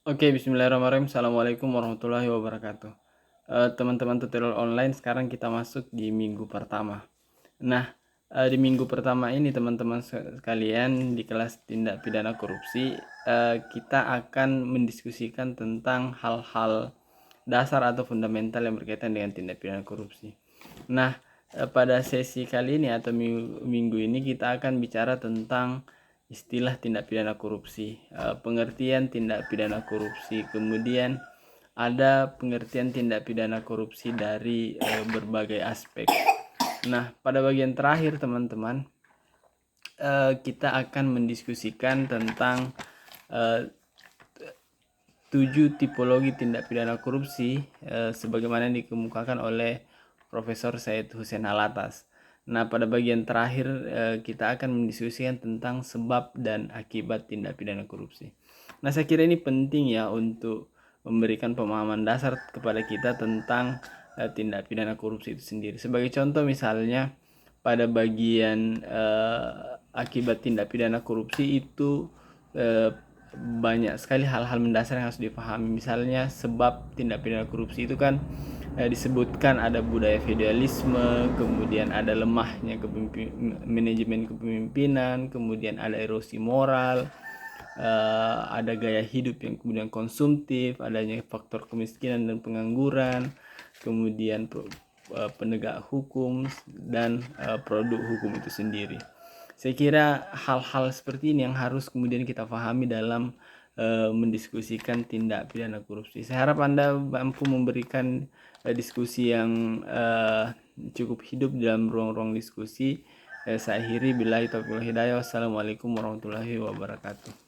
Oke, bismillahirrahmanirrahim. Assalamualaikum warahmatullahi wabarakatuh. Teman-teman tutorial online, sekarang kita masuk di minggu pertama. Nah, di minggu pertama ini teman-teman sekalian di kelas tindak pidana korupsi, kita akan mendiskusikan tentang hal-hal dasar atau fundamental yang berkaitan dengan tindak pidana korupsi. Nah, pada sesi kali ini atau minggu ini kita akan bicara tentang istilah tindak pidana korupsi, pengertian tindak pidana korupsi, kemudian ada pengertian tindak pidana korupsi dari berbagai aspek. Nah, pada bagian terakhir teman-teman, kita akan mendiskusikan tentang 7 tipologi tindak pidana korupsi sebagaimana dikemukakan oleh Profesor Said Hussein Alatas. Nah, pada bagian terakhir kita akan mendiskusikan tentang sebab dan akibat tindak pidana korupsi. Nah, saya kira ini penting ya untuk memberikan pemahaman dasar kepada kita tentang tindak pidana korupsi itu sendiri. Sebagai contoh misalnya pada bagian akibat tindak pidana korupsi itu banyak sekali hal-hal mendasar yang harus dipahami. Misalnya sebab tindak pidana korupsi itu kan disebutkan ada budaya feodalisme, kemudian ada lemahnya manajemen kepemimpinan, kemudian ada erosi moral, ada gaya hidup yang kemudian konsumtif, adanya faktor kemiskinan dan pengangguran, kemudian penegak hukum dan produk hukum itu sendiri. Saya kira hal-hal seperti ini yang harus kemudian kita pahami dalam mendiskusikan tindak pidana korupsi. Saya harap Anda mampu memberikan diskusi yang cukup hidup dalam ruang-ruang diskusi. Saya akhiri, billahi taufiq wal hidayah. Wassalamualaikum warahmatullahi wabarakatuh.